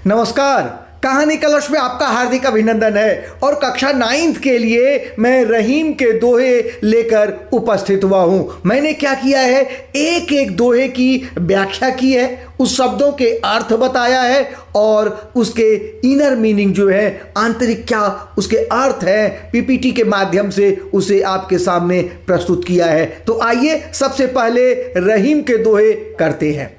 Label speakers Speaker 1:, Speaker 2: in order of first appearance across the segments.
Speaker 1: नमस्कार। कहानी कलश में आपका हार्दिक अभिनंदन है और कक्षा 9th के लिए मैं रहीम के दोहे लेकर उपस्थित हुआ हूं। मैंने क्या किया है, एक एक दोहे की व्याख्या की है, उस शब्दों के अर्थ बताया है और उसके इनर मीनिंग जो है, आंतरिक क्या उसके अर्थ है, पीपीटी के माध्यम से उसे आपके सामने प्रस्तुत किया है। तो आइए सबसे पहले रहीम के दोहे करते हैं।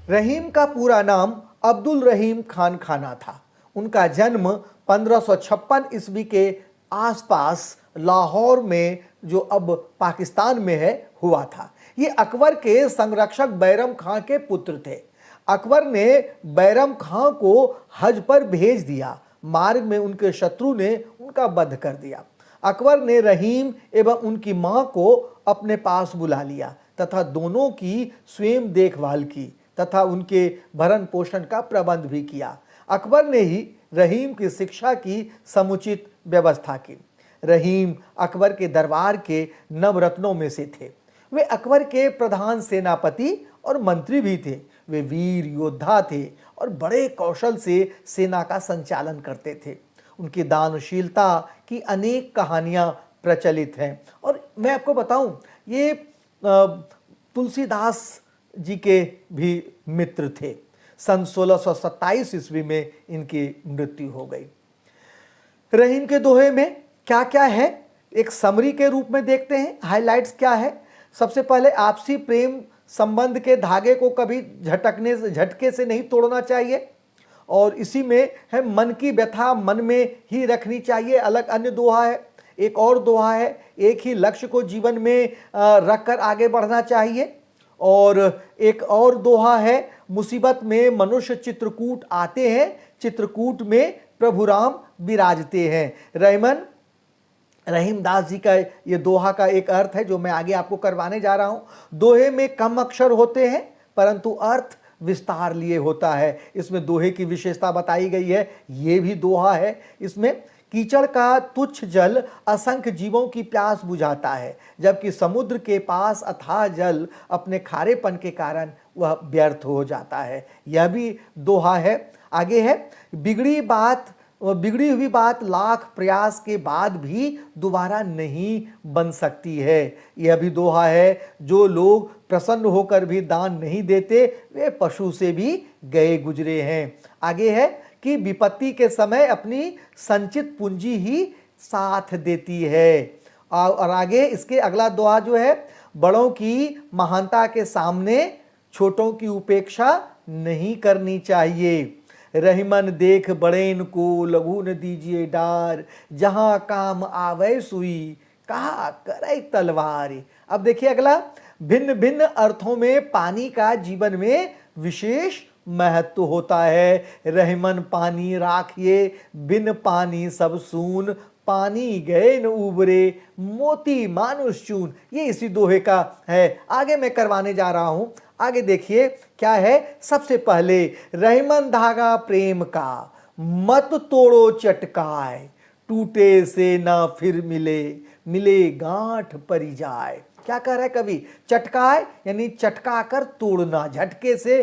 Speaker 1: रहीम का पूरा नाम अब्दुल रहीम खान खाना था। उनका जन्म 1556 ईस्वी के आसपास लाहौर में, जो अब पाकिस्तान में है, हुआ था। ये अकबर के संरक्षक बैरम खां के पुत्र थे। अकबर ने बैरम खां को हज पर भेज दिया। मार्ग में उनके शत्रु ने उनका वध कर दिया। अकबर ने रहीम एवं उनकी मां को अपने पास बुला लिया तथा दोनों की स्वयं देखभाल की तथा उनके भरण पोषण का प्रबंध भी किया। अकबर ने ही रहीम की शिक्षा की समुचित व्यवस्था की। रहीम अकबर के दरबार के नवरत्नों में से थे। वे अकबर के प्रधान सेनापति और मंत्री भी थे। वे वीर योद्धा थे और बड़े कौशल से सेना का संचालन करते थे। उनकी दानशीलता की अनेक कहानियां प्रचलित हैं और मैं आपको बताऊं, ये तुलसीदास जी के भी मित्र थे। सन 1627 ईस्वी में इनकी मृत्यु हो गई। रहीम के दोहे में क्या क्या है, एक समरी के रूप में देखते हैं। हाइलाइट्स क्या है? सबसे पहले, आपसी प्रेम संबंध के धागे को कभी झटके से नहीं तोड़ना चाहिए और इसी में है, मन की व्यथा मन में ही रखनी चाहिए। अलग अन्य दोहा है। एक और दोहा है, एक ही लक्ष्य को जीवन में रखकर आगे बढ़ना चाहिए। और एक और दोहा है, मुसीबत में मनुष्य चित्रकूट आते हैं, चित्रकूट में प्रभु राम विराजते हैं। रहीमदास जी का ये दोहा का एक अर्थ है जो मैं आगे आपको करवाने जा रहा हूं। दोहे में कम अक्षर होते हैं परंतु अर्थ विस्तार लिए होता है। इसमें दोहे की विशेषता बताई गई है। ये भी दोहा है। इसमें कीचड़ का तुच्छ जल असंख्य जीवों की प्यास बुझाता है, जबकि समुद्र के पास अथाह जल अपने खारेपन के कारण वह व्यर्थ हो जाता है। यह भी दोहा है। आगे है, बिगड़ी हुई बात लाख प्रयास के बाद भी दोबारा नहीं बन सकती है। यह भी दोहा है। जो लोग प्रसन्न होकर भी दान नहीं देते, वे पशु से भी गए गुजरे हैं। आगे है कि विपत्ति के समय अपनी संचित पूंजी ही साथ देती है। और आगे इसके अगला दोहा जो है, बड़ों की महानता के सामने छोटों की उपेक्षा नहीं करनी चाहिए। रहीमन देख बड़ेन को लघु न दीजिए डार, जहां काम आवे सुई कहा करे तलवार। अब देखिए अगला, भिन्न भिन्न अर्थों में पानी का जीवन में विशेष महत्व होता है। रहीमन पानी राखिए, बिन पानी सब सून, पानी गए न उबरे, मोती मानुष चून। ये इसी दोहे का है। आगे मैं करवाने जा रहा हूं। आगे देखिए क्या है। सबसे पहले, रहीमन धागा प्रेम का, मत तोड़ो चटकाए, टूटे से ना फिर मिले, मिले गांठ परी जाए। क्या कह रहा है कवि? चटकाए यानी चटका कर तोड़ना, झटके से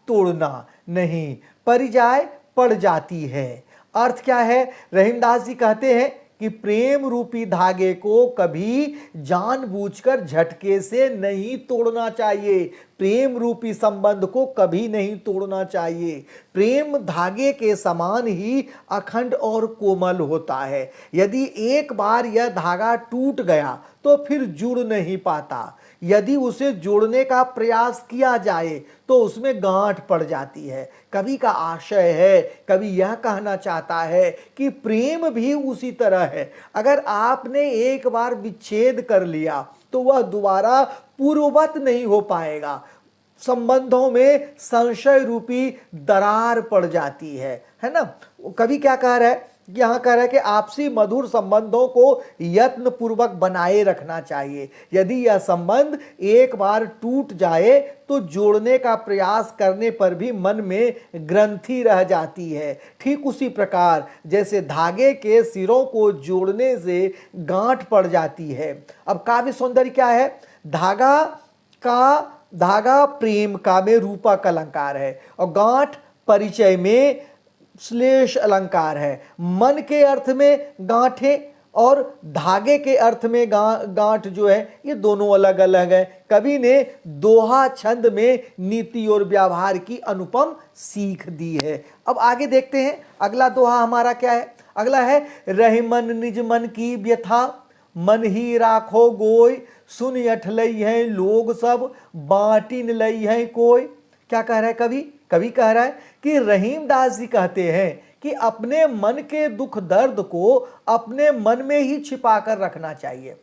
Speaker 1: तोड़ना नहीं, पड़ जाए पड़ जाती है। अर्थ क्या है? रहीमदास जी कहते हैं कि प्रेम रूपी धागे को कभी जानबूझकर झटके से नहीं तोड़ना चाहिए। प्रेम रूपी संबंध को कभी नहीं तोड़ना चाहिए। प्रेम धागे के समान ही अखंड और कोमल होता है। यदि एक बार यह धागा टूट गया तो फिर जुड़ नहीं पाता। यदि उसे जोड़ने का प्रयास किया जाए तो उसमें गांठ पड़ जाती है। कवि का आशय है, कवि यह कहना चाहता है कि प्रेम भी उसी तरह है। अगर आपने एक बार विच्छेद कर लिया तो वह दोबारा पूर्ववत नहीं हो पाएगा। संबंधों में संशय रूपी दरार पड़ जाती है ना। कवि क्या कह रहा है? यहाँ कह रहा है कि आपसी मधुर संबंधों को यत्न पूर्वक बनाए रखना चाहिए। यदि यह संबंध एक बार टूट जाए तो जोड़ने का प्रयास करने पर भी मन में ग्रंथि रह जाती है। ठीक उसी प्रकार जैसे धागे के सिरों को जोड़ने से गांठ पड़ जाती है। अब काव्य सौंदर्य क्या है? धागा प्रेम का में रूपक अलंकार है और गांठ परिचय में श्लेष अलंकार है। मन के अर्थ में गांठें और धागे के अर्थ में गांठ जो है ये दोनों अलग अलग है। कवि ने दोहा छंद में नीति और व्यवहार की अनुपम सीख दी है। अब आगे देखते हैं अगला दोहा हमारा क्या है। अगला है, रहि मन निज मन की व्यथा, मन ही राखो गोय, सुन अठलई है लोग सब, बांटिन लई है कोई। क्या कह रहा है कवि? कवि कह रहा है कि रहीमदास जी कहते हैं कि अपने मन के दुख दर्द को अपने मन में ही छिपा कर रखना चाहिए।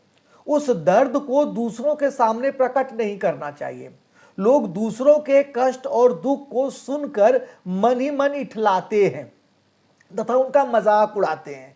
Speaker 1: उस दर्द को दूसरों के सामने प्रकट नहीं करना चाहिए। लोग दूसरों के कष्ट और दुख को सुनकर मन ही मन इठलाते हैं तथा उनका मजाक उड़ाते हैं।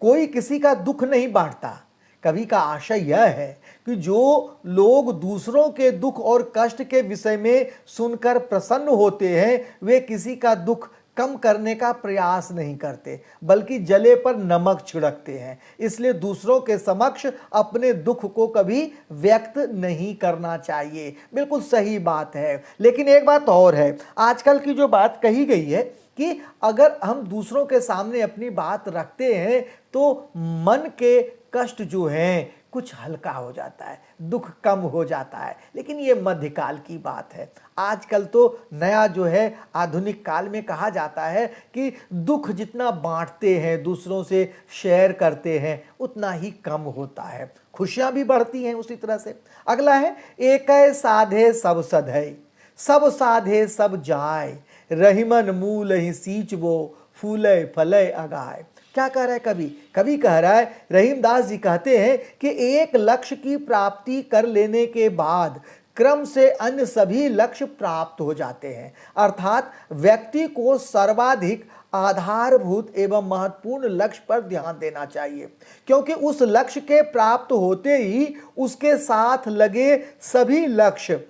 Speaker 1: कोई किसी का दुख नहीं बांटता। कवि का आशय यह है कि जो लोग दूसरों के दुख और कष्ट के विषय में सुनकर प्रसन्न होते हैं वे किसी का दुख कम करने का प्रयास नहीं करते बल्कि जले पर नमक छिड़कते हैं। इसलिए दूसरों के समक्ष अपने दुख को कभी व्यक्त नहीं करना चाहिए। बिल्कुल सही बात है। लेकिन एक बात और है, आजकल की जो बात कही गई है कि अगर हम दूसरों के सामने अपनी बात रखते हैं तो मन के कष्ट जो हैं कुछ हल्का हो जाता है, दुख कम हो जाता है। लेकिन ये मध्यकाल की बात है। आजकल तो नया जो है आधुनिक काल में कहा जाता है कि दुख जितना बांटते हैं, दूसरों से शेयर करते हैं, उतना ही कम होता है, खुशियां भी बढ़ती हैं उसी तरह से। अगला है, एक साधे सब सधै, सब साधे सब जाय, रहीमन मूल ही सींचबो, फूले फले अगाय। क्या कह रहा है कवि? कवि कह रहा है, रहीमदास जी कहते हैं कि एक लक्ष्य की प्राप्ति कर लेने के बाद क्रम से अन्य सभी लक्ष्य प्राप्त हो जाते हैं। अर्थात व्यक्ति को सर्वाधिक आधारभूत एवं महत्वपूर्ण लक्ष्य पर ध्यान देना चाहिए, क्योंकि उस लक्ष्य के प्राप्त होते ही उसके साथ लगे सभी लक्ष्य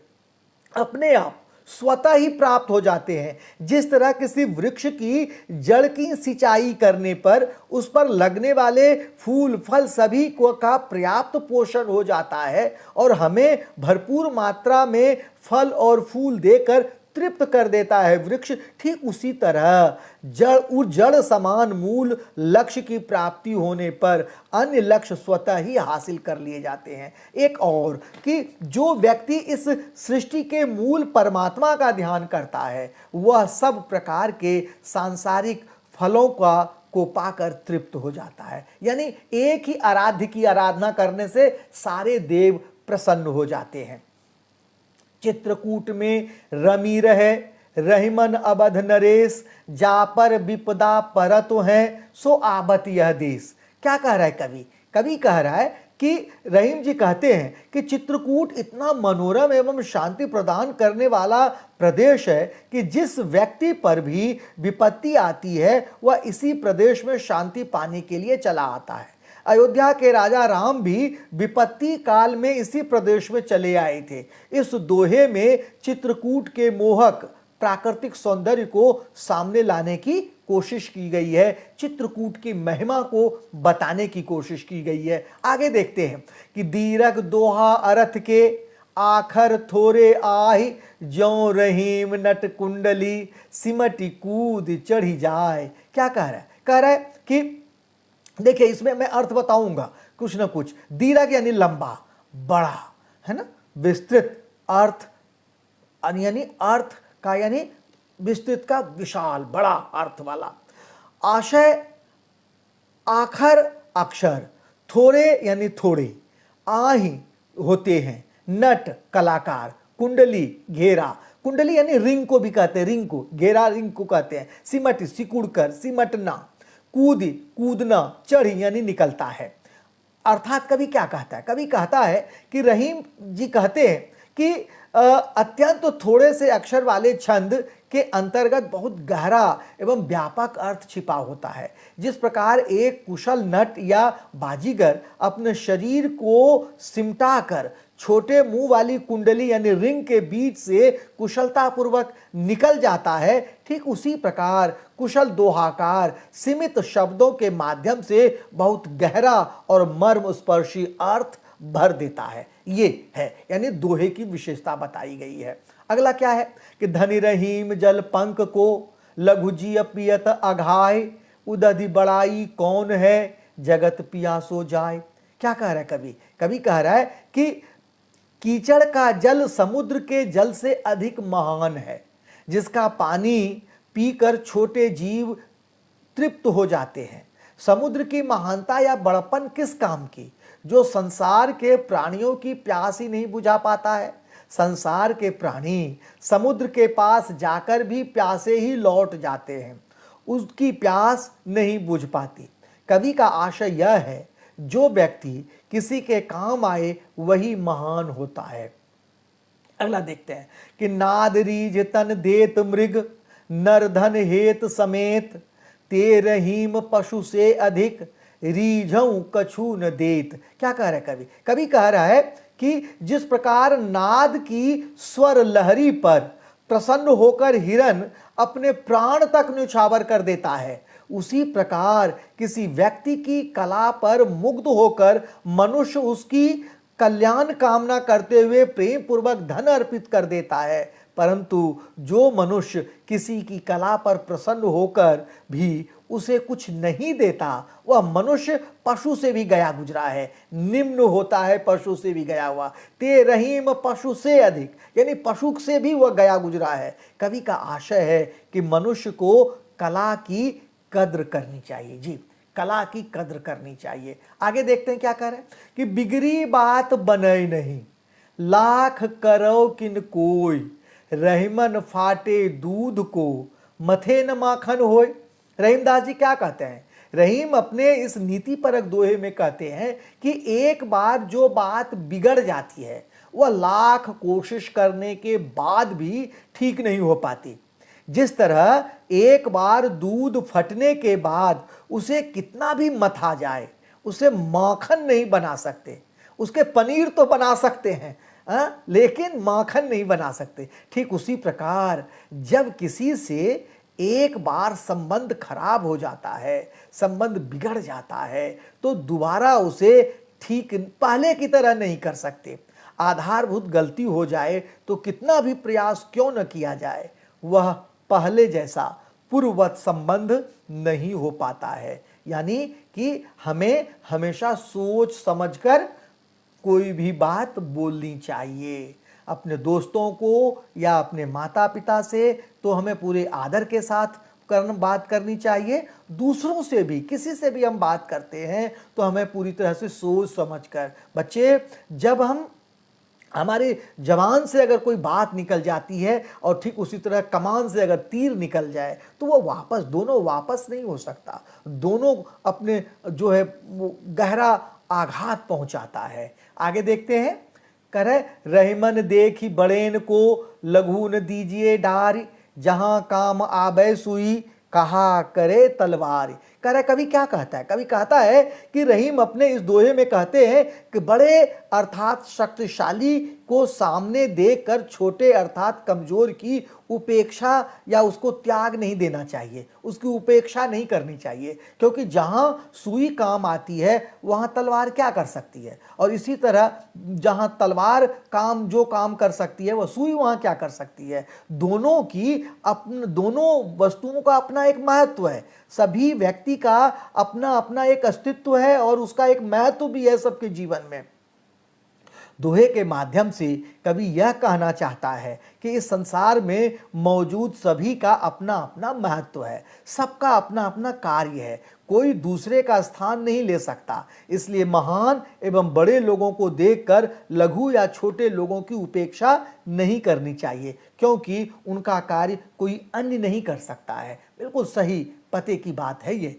Speaker 1: अपने आप स्वतः ही प्राप्त हो जाते हैं। जिस तरह किसी वृक्ष की जड़ की सिंचाई करने पर उस पर लगने वाले फूल फल सभी को का पर्याप्त पोषण हो जाता है और हमें भरपूर मात्रा में फल और फूल देकर तृप्त कर देता है वृक्ष, ठीक उसी तरह जड़ समान मूल लक्ष्य की प्राप्ति होने पर अन्य लक्ष्य स्वतः ही हासिल कर लिए जाते हैं। एक और कि जो व्यक्ति इस सृष्टि के मूल परमात्मा का ध्यान करता है वह सब प्रकार के सांसारिक फलों को पाकर तृप्त हो जाता है। यानी एक ही आराध्य की आराधना करने से सारे देव प्रसन्न हो जाते हैं। चित्रकूट में रमी रहे, रहीमन अबध नरेश, जा पर विपदा परत है, सो आबत यह देश। क्या कह रहा है कवि? कवि कह रहा है कि रहीम जी कहते हैं कि चित्रकूट इतना मनोरम एवं शांति प्रदान करने वाला प्रदेश है कि जिस व्यक्ति पर भी विपत्ति आती है वह इसी प्रदेश में शांति पाने के लिए चला आता है। अयोध्या के राजा राम भी विपत्ति काल में इसी प्रदेश में चले आए थे। इस दोहे में चित्रकूट के मोहक प्राकृतिक सौंदर्य को सामने लाने की कोशिश की गई है, चित्रकूट की महिमा को बताने की कोशिश की गई है। आगे देखते हैं कि दीरघ दोहा अर्थ के, आखर थोरे आहि, ज्यों रहीम नट कुंडली, सिमटी कूद चढ़ी जाए। क्या कह रहा है? कह रहा है कि देखिए इसमें मैं अर्थ बताऊंगा कुछ ना कुछ। दीर्घ यानी लंबा, बड़ा, है ना, विस्तृत अर्थ, यानी अर्थ का यानी विस्तृत का विशाल बड़ा अर्थ वाला। आशय आखर अक्षर, थोड़े यानी थोड़े, आही होते हैं, नट कलाकार, कुंडली घेरा, कुंडली यानी रिंग को भी कहते हैं, रिंग को, घेरा रिंग को कहते हैं, सिमट सिकुड़ कर, सिमटना, कूदी कूदना, चढ़ी यानी निकलता है। अर्थात कवि क्या कहता है? कवि कहता है कि रहीम जी कहते हैं कि अत्यंत तो थोड़े से अक्षर वाले छंद के अंतर्गत बहुत गहरा एवं व्यापक अर्थ छिपा होता है। जिस प्रकार एक कुशल नट या बाजीगर अपने शरीर को सिमटाकर छोटे मुंह वाली कुंडली यानी रिंग के बीच से कुशलतापूर्वक निकल जाता है, ठीक उसी प्रकार कुशल दोहाकार सीमित शब्दों के माध्यम से बहुत गहरा और मर्म स्पर्शी अर्थ भर देता है। ये है यानी दोहे की विशेषता बताई गई है। अगला क्या है कि धनी रहीम जल पंख को, लघु जी पियत अघाय, उदधि बड़ाई कौन है, जगत पियासो जाए। क्या कह रहा है कवि? कवि कह रहा है कि कीचड़ का जल समुद्र के जल से अधिक महान है, जिसका पानी पीकर छोटे जीव तृप्त हो जाते हैं। समुद्र की महानता या बड़पन किस काम की, जो संसार के प्राणियों की प्यास ही नहीं बुझा पाता है। संसार के प्राणी समुद्र के पास जाकर भी प्यासे ही लौट जाते हैं, उसकी प्यास नहीं बुझ पाती। कवि का आशय यह है, जो व्यक्ति किसी के काम आए वही महान होता है। अगला देखते हैं कि नाद रीझ तन देत मृग, नर धन हेत समेत, ते रहीम पशु से अधिक, रीझऊ कछु न देत। क्या कह रहा है कवि? कवि कह रहा है कि जिस प्रकार नाद की स्वर लहरी पर प्रसन्न होकर हिरन अपने प्राण तक न्यौछावर कर देता है, उसी प्रकार किसी व्यक्ति की कला पर मुग्ध होकर मनुष्य उसकी कल्याण कामना करते हुए प्रेम पूर्वक धन अर्पित कर देता है। परंतु जो मनुष्य किसी की कला पर प्रसन्न होकर भी उसे कुछ नहीं देता, वह मनुष्य पशु से भी गया गुजरा है, निम्न होता है पशु से भी गया हुआ। ते रहीम पशु से अधिक, यानी पशु से भी वह गया गुजरा है। कवि का आशय है कि मनुष्य को कला की कद्र करनी चाहिए। जी, कला की कद्र करनी चाहिए। आगे देखते हैं क्या कह रहे हैं कि बिगड़ी बात बनय नहीं, लाख करो किन कोई, रहीमन फाटे दूध को, मथे न माखन होय। रहीमदास जी क्या कहते हैं? रहीम अपने इस नीति परक दोहे में कहते हैं कि एक बार जो बात बिगड़ जाती है वह लाख कोशिश करने के बाद भी ठीक नहीं हो पाती। जिस तरह एक बार दूध फटने के बाद उसे कितना भी मथा जाए, उसे माखन नहीं बना सकते। उसके पनीर तो बना सकते हैं, लेकिन माखन नहीं बना सकते। ठीक उसी प्रकार जब किसी से एक बार संबंध खराब हो जाता है, संबंध बिगड़ जाता है, तो दोबारा उसे ठीक पहले की तरह नहीं कर सकते। आधारभूत गलती हो जाए तो कितना भी प्रयास क्यों न किया जाए, वह पहले जैसा पूर्ववत संबंध नहीं हो पाता है। यानी कि हमें हमेशा सोच समझकर कोई भी बात बोलनी चाहिए। अपने दोस्तों को या अपने माता पिता से तो हमें पूरे आदर के साथ बात करनी चाहिए। दूसरों से भी, किसी से भी हम बात करते हैं तो हमें पूरी तरह से सोच समझकर। बच्चे, जब हम हमारे जवान से अगर कोई बात निकल जाती है और ठीक उसी तरह कमान से अगर तीर निकल जाए तो वो दोनों वापस नहीं हो सकता। दोनों अपने जो है वो गहरा आघात पहुंचाता है। आगे देखते हैं, करे रहीमन देखी बड़ेन को, लघु न दीजिए डारी, जहां काम आबे सुई, कहा करे तलवार। करे कवि क्या कहता है? कवि कहता है कि रहीम अपने इस दोहे में कहते हैं कि बड़े अर्थात शक्तिशाली को सामने देखकर छोटे अर्थात कमजोर की उपेक्षा या उसको त्याग नहीं देना चाहिए, उसकी उपेक्षा नहीं करनी चाहिए। क्योंकि जहां सुई काम आती है वहां तलवार क्या कर सकती है, और इसी तरह जहां तलवार जो काम कर सकती है वह सुई वहां क्या कर सकती है। दोनों वस्तुओं का अपना एक महत्व है। सभी व्यक्ति का अपना अपना एक अस्तित्व है और उसका एक महत्व भी है सबके जीवन में। दोहे के माध्यम से कवि यह कहना चाहता है कि इस संसार में मौजूद सभी का अपना अपना महत्व है, सबका अपना अपना कार्य है, कोई दूसरे का स्थान नहीं ले सकता। इसलिए महान एवं बड़े लोगों को देखकर लघु या छोटे लोगों की उपेक्षा नहीं करनी चाहिए, क्योंकि उनका कार्य कोई अन्य नहीं कर सकता है। बिल्कुल सही पते की बात है ये।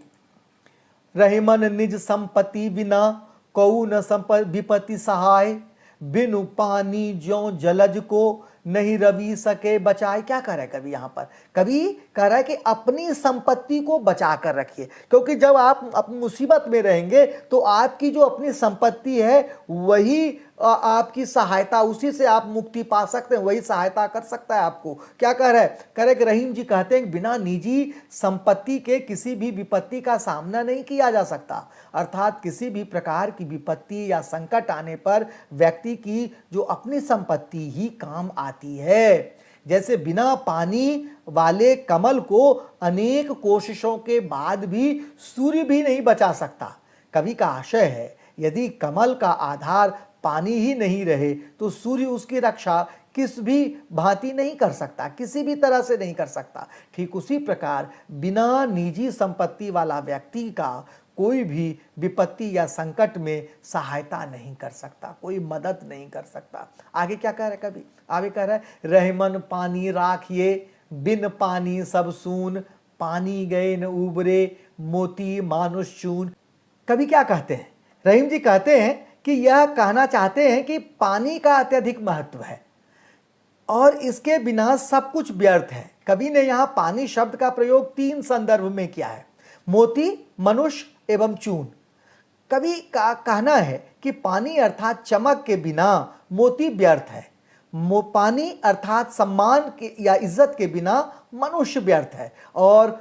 Speaker 1: रहीमन निज संपत्ति बिना, कऊ न विपत्ति सहाय, बिनु पानी ज्यों जलज को, नहीं रवि सके बचाए। क्या कह रहा है कवि यहाँ पर? कवि कह रहा है कि अपनी संपत्ति को बचा कर रखिए, क्योंकि जब आप अपनी मुसीबत में रहेंगे तो आपकी जो अपनी संपत्ति है वही आपकी सहायता, उसी से आप मुक्ति पा सकते हैं, वही सहायता कर सकता है आपको। क्या कह रहा है? कह रहे कि रहीम जी कहते हैं कि बिना निजी संपत्ति के किसी भी विपत्ति का सामना नहीं किया जा सकता। अर्थात किसी भी प्रकार की विपत्ति या संकट आने पर व्यक्ति की जो अपनी संपत्ति ही काम आती है। जैसे बिना पानी वाले कमल को अनेक कोशिशों के बाद भी सूर्य भी नहीं बचा सकता। कवि का आशय है, यदि कमल का आधार पानी ही नहीं रहे तो सूर्य उसकी रक्षा किस भी भांति नहीं कर सकता, किसी भी तरह से नहीं कर सकता। ठीक उसी प्रकार बिना निजी संपत्ति वाला व्यक्ति का कोई भी विपत्ति या संकट में सहायता नहीं कर सकता, कोई मदद नहीं कर सकता। आगे क्या कह रहा है कवि? आगे कह रहा है, रहमन पानी राखिए, बिन पानी सब सून, पानी गए न उबरे, मोती मानुष चून। कवि क्या कहते हैं? रहीम जी कहते हैं कि यह कहना चाहते हैं कि पानी का अत्यधिक महत्व है और इसके बिना सब कुछ व्यर्थ है। कवि ने यहाँ पानी शब्द का प्रयोग 3 संदर्भ में किया है, मोती, मनुष्य एवं चून। कवि का कहना है कि पानी अर्थात चमक के बिना मोती व्यर्थ है, पानी अर्थात सम्मान के या इज्जत के बिना मनुष्य व्यर्थ है, और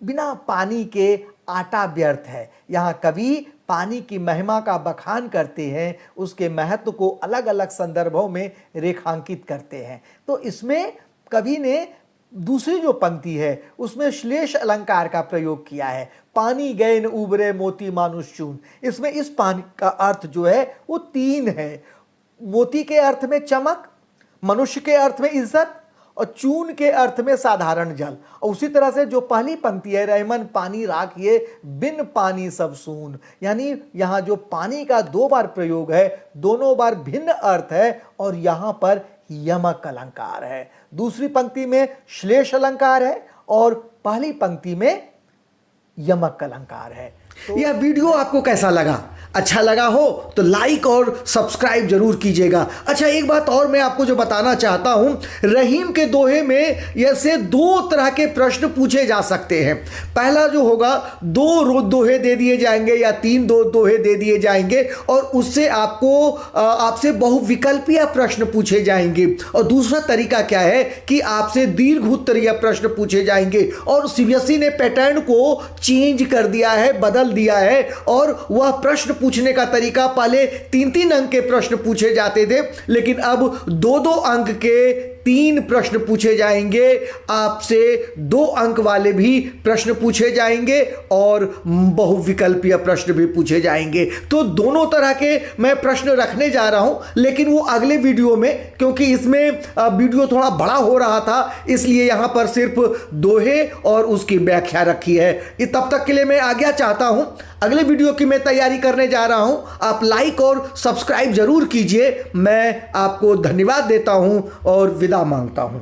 Speaker 1: बिना पानी के आटा व्यर्थ है। यहाँ कवि पानी की महिमा का बखान करते हैं, उसके महत्व को अलग अलग संदर्भों में रेखांकित करते हैं। तो इसमें कवि ने दूसरी जो पंक्ति है उसमें श्लेष अलंकार का प्रयोग किया है, पानी गए न उबरे मोती मानुष चून। इसमें इस पानी का अर्थ जो है वो 3 है। मोती के अर्थ में चमक, मनुष्य के अर्थ में इज्जत और चून के अर्थ में साधारण जल। और उसी तरह से जो पहली पंक्ति है, रहमन पानी राखिए, बिन पानी सब सून, यानी यहाँ जो पानी का 2 बार प्रयोग है, दोनों बार भिन्न अर्थ है और यहाँ पर यमक अलंकार है। दूसरी पंक्ति में श्लेष अलंकार है और पहली पंक्ति में यमक अलंकार है।
Speaker 2: तो यह वीडियो आपको कैसा लगा? अच्छा लगा हो तो लाइक और सब्सक्राइब जरूर कीजिएगा। अच्छा, एक बात और मैं आपको जो बताना चाहता हूं, रहीम के दोहे में ऐसे 2 तरह के प्रश्न पूछे जा सकते हैं। पहला जो होगा, 2 दोहे दे दिए जाएंगे या 3 दोहे दे दिए जाएंगे और उससे आपसे बहुविकल्पीय प्रश्न पूछे जाएंगे। और दूसरा तरीका क्या है कि आपसे दीर्घ उत्तरीय प्रश्न पूछे जाएंगे। और सीबीएसई ने पैटर्न को चेंज कर दिया है, बदल दिया है, और वह प्रश्न पूछने का तरीका, पहले 3-3 अंक के प्रश्न पूछे जाते थे, लेकिन अब 2-2 अंक के 3 प्रश्न पूछे जाएंगे। आपसे 2 अंक वाले भी प्रश्न पूछे जाएंगे और बहुविकल्पीय प्रश्न भी पूछे जाएंगे। तो दोनों तरह के मैं प्रश्न रखने जा रहा हूं, लेकिन वो अगले वीडियो में, क्योंकि इसमें वीडियो थोड़ा बड़ा हो रहा था, इसलिए यहां पर सिर्फ दोहे और उसकी व्याख्या रखी है। तब तक के लिए मैं आज्ञा चाहता हूं। अगले वीडियो की मैं तैयारी करने जा रहा हूं। आप लाइक और सब्सक्राइब जरूर कीजिए। मैं आपको धन्यवाद देता हूं और विदा मांगता हूं।